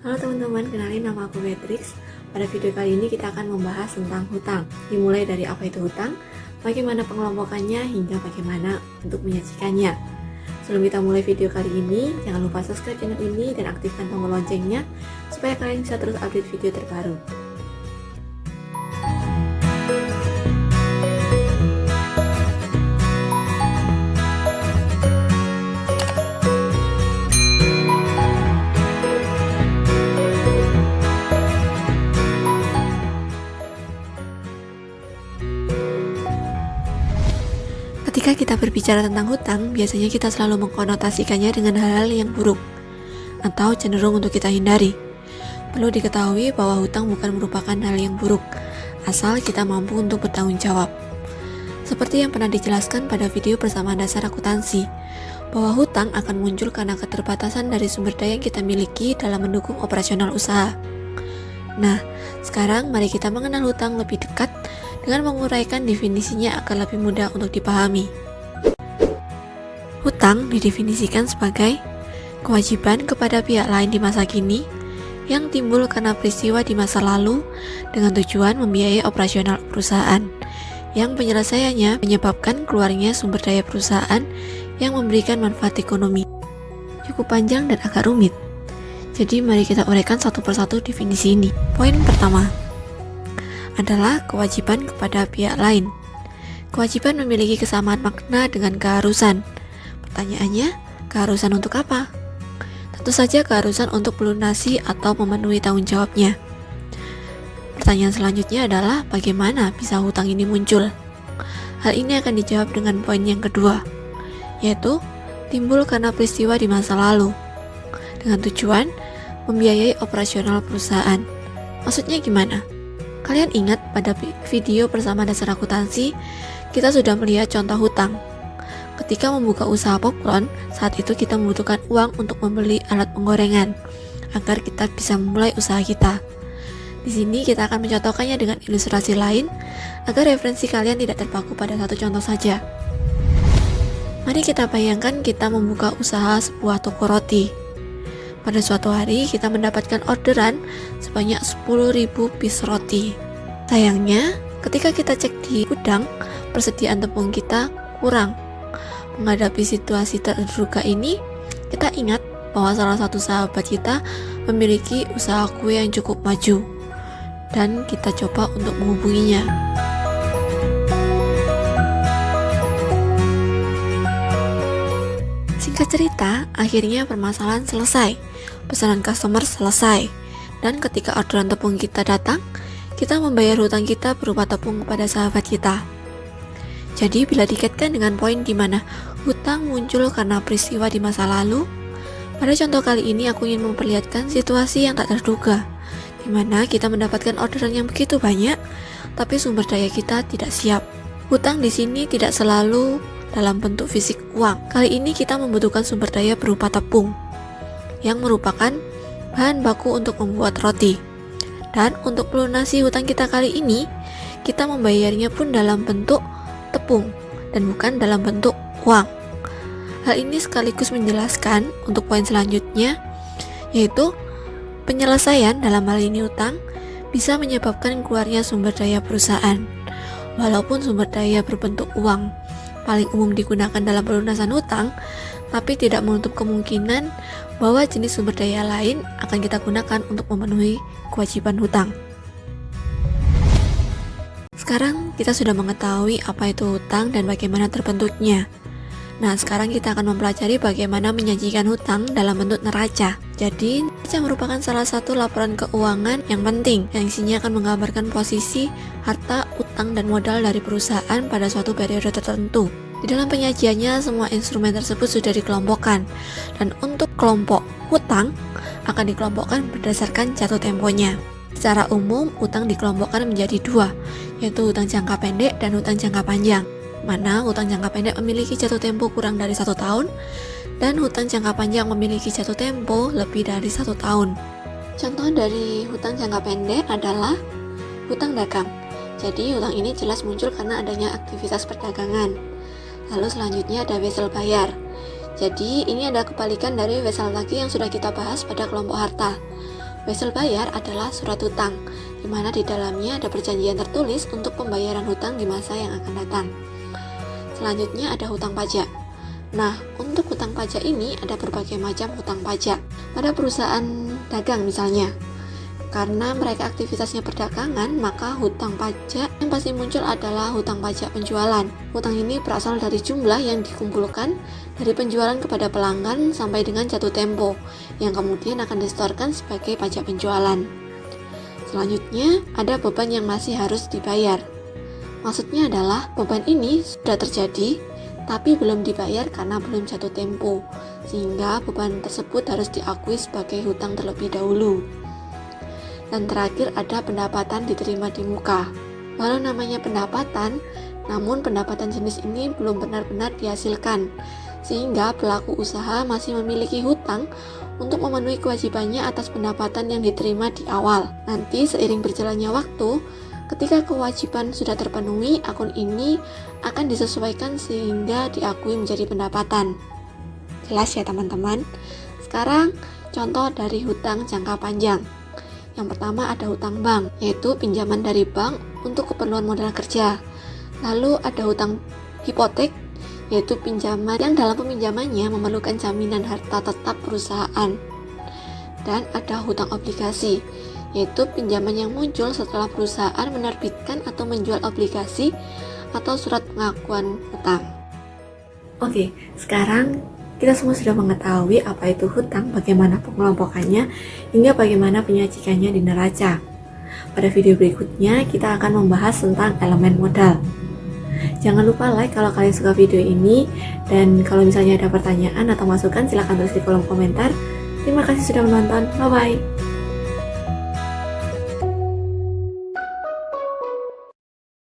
Halo teman-teman, kenalin nama aku Beatrix. Pada video kali ini kita akan membahas tentang hutang. Dimulai dari apa itu hutang, bagaimana pengelompokannya, hingga bagaimana untuk menyajikannya. Sebelum kita mulai video kali ini, jangan lupa subscribe channel ini dan aktifkan tombol loncengnya supaya kalian bisa terus update video terbaru. Ketika kita berbicara tentang hutang, biasanya kita selalu mengkonotasikannya dengan hal-hal yang buruk atau cenderung untuk kita hindari. Perlu diketahui bahwa hutang bukan merupakan hal yang buruk, asal kita mampu untuk bertanggung jawab. Seperti yang pernah dijelaskan pada video persamaan dasar akuntansi, bahwa hutang akan muncul karena keterbatasan dari sumber daya yang kita miliki dalam mendukung operasional usaha. Nah, sekarang mari kita mengenal hutang lebih dekat dengan menguraikan definisinya agar lebih mudah untuk dipahami. Hutang didefinisikan sebagai kewajiban kepada pihak lain di masa kini yang timbul karena peristiwa di masa lalu dengan tujuan membiayai operasional perusahaan, yang penyelesaiannya menyebabkan keluarnya sumber daya perusahaan yang memberikan manfaat ekonomi. Cukup panjang dan agak rumit. Jadi mari kita uraikan satu persatu definisi ini. Poin pertama adalah kewajiban kepada pihak lain. Kewajiban memiliki kesamaan makna dengan keharusan. Pertanyaannya, keharusan untuk apa? Tentu saja keharusan untuk melunasi atau memenuhi tanggung jawabnya. Pertanyaan selanjutnya adalah bagaimana bisa hutang ini muncul? Hal ini akan dijawab dengan poin yang kedua, yaitu timbul karena peristiwa di masa lalu dengan tujuan membiayai operasional perusahaan. Maksudnya gimana? Kalian ingat pada video bersama dasar akuntansi, kita sudah melihat contoh hutang. Ketika membuka usaha popcorn, saat itu kita membutuhkan uang untuk membeli alat penggorengan, agar kita bisa memulai usaha kita. Di sini kita akan mencontohkannya dengan ilustrasi lain, agar referensi kalian tidak terpaku pada satu contoh saja. Mari kita bayangkan kita membuka usaha sebuah toko roti. Pada suatu hari kita mendapatkan orderan sebanyak 10.000 piece roti. Sayangnya, ketika kita cek di gudang, persediaan tepung kita kurang. Menghadapi situasi terduga ini, kita ingat bahwa salah satu sahabat kita memiliki usaha kue yang cukup maju, dan kita coba untuk menghubunginya. Singkat cerita, akhirnya permasalahan selesai, pesanan customer selesai, dan ketika orderan tepung kita datang, kita membayar hutang kita berupa tepung kepada sahabat kita. Jadi bila dikaitkan dengan poin di mana hutang muncul karena peristiwa di masa lalu, pada contoh kali ini aku ingin memperlihatkan situasi yang tak terduga, di mana kita mendapatkan orderan yang begitu banyak, tapi sumber daya kita tidak siap. Hutang di sini tidak selalu dalam bentuk fisik uang. Kali ini kita membutuhkan sumber daya berupa tepung, yang merupakan bahan baku untuk membuat roti. Dan untuk melunasi hutang kita kali ini, kita membayarnya pun dalam bentuk tepung dan bukan dalam bentuk uang. Hal ini sekaligus menjelaskan untuk poin selanjutnya, yaitu penyelesaian dalam hal ini hutang bisa menyebabkan keluarnya sumber daya perusahaan. Walaupun sumber daya berbentuk uang paling umum digunakan dalam pelunasan hutang, tapi tidak menutup kemungkinan bahwa jenis sumber daya lain akan kita gunakan untuk memenuhi kewajiban hutang. Sekarang kita sudah mengetahui apa itu hutang dan bagaimana terbentuknya. Nah, sekarang kita akan mempelajari bagaimana menyajikan hutang dalam bentuk neraca. Jadi, neraca merupakan salah satu laporan keuangan yang penting, yang isinya akan menggambarkan posisi, harta, utang, dan modal dari perusahaan pada suatu periode tertentu. Di dalam penyajiannya, semua instrumen tersebut sudah dikelompokkan, dan untuk kelompok hutang akan dikelompokkan berdasarkan jatuh temponya. Secara umum, hutang dikelompokkan menjadi dua, yaitu hutang jangka pendek dan hutang jangka panjang, mana hutang jangka pendek memiliki jatuh tempo kurang dari 1 tahun, dan hutang jangka panjang memiliki jatuh tempo lebih dari 1 tahun. Contoh dari hutang jangka pendek adalah hutang dagang. Jadi hutang ini jelas muncul karena adanya aktivitas perdagangan. Lalu selanjutnya ada wesel bayar. Jadi ini ada kebalikan dari wesel tagih yang sudah kita bahas pada kelompok harta. Wesel bayar adalah surat hutang, di mana di dalamnya ada perjanjian tertulis untuk pembayaran hutang di masa yang akan datang. Selanjutnya ada hutang pajak. Nah, untuk hutang pajak ini ada berbagai macam hutang pajak. Pada perusahaan dagang misalnya, karena mereka aktivitasnya perdagangan, maka hutang pajak yang pasti muncul adalah hutang pajak penjualan. Hutang ini berasal dari jumlah yang dikumpulkan dari penjualan kepada pelanggan sampai dengan jatuh tempo, yang kemudian akan disetorkan sebagai pajak penjualan. Selanjutnya, ada beban yang masih harus dibayar. Maksudnya adalah beban ini sudah terjadi, tapi belum dibayar karena belum jatuh tempo, sehingga beban tersebut harus diakui sebagai hutang terlebih dahulu. Dan terakhir ada pendapatan diterima di muka. Walau namanya pendapatan, namun pendapatan jenis ini belum benar-benar dihasilkan, sehingga pelaku usaha masih memiliki hutang untuk memenuhi kewajibannya atas pendapatan yang diterima di awal. Nanti seiring berjalannya waktu, ketika kewajiban sudah terpenuhi, akun ini akan disesuaikan sehingga diakui menjadi pendapatan. Jelas ya teman-teman? Sekarang contoh dari hutang jangka panjang. Yang pertama ada hutang bank, yaitu pinjaman dari bank untuk keperluan modal kerja. Lalu ada hutang hipotek, yaitu pinjaman yang dalam peminjamannya memerlukan jaminan harta tetap perusahaan. Dan ada hutang obligasi, yaitu pinjaman yang muncul setelah perusahaan menerbitkan atau menjual obligasi atau surat pengakuan hutang. Oke, sekarang kita semua sudah mengetahui apa itu hutang, bagaimana pengelompokannya, hingga bagaimana penyajikannya di neraca. Pada video berikutnya, kita akan membahas tentang elemen modal. Jangan lupa like kalau kalian suka video ini, dan kalau misalnya ada pertanyaan atau masukan, silahkan tulis di kolom komentar. Terima kasih sudah menonton, bye-bye.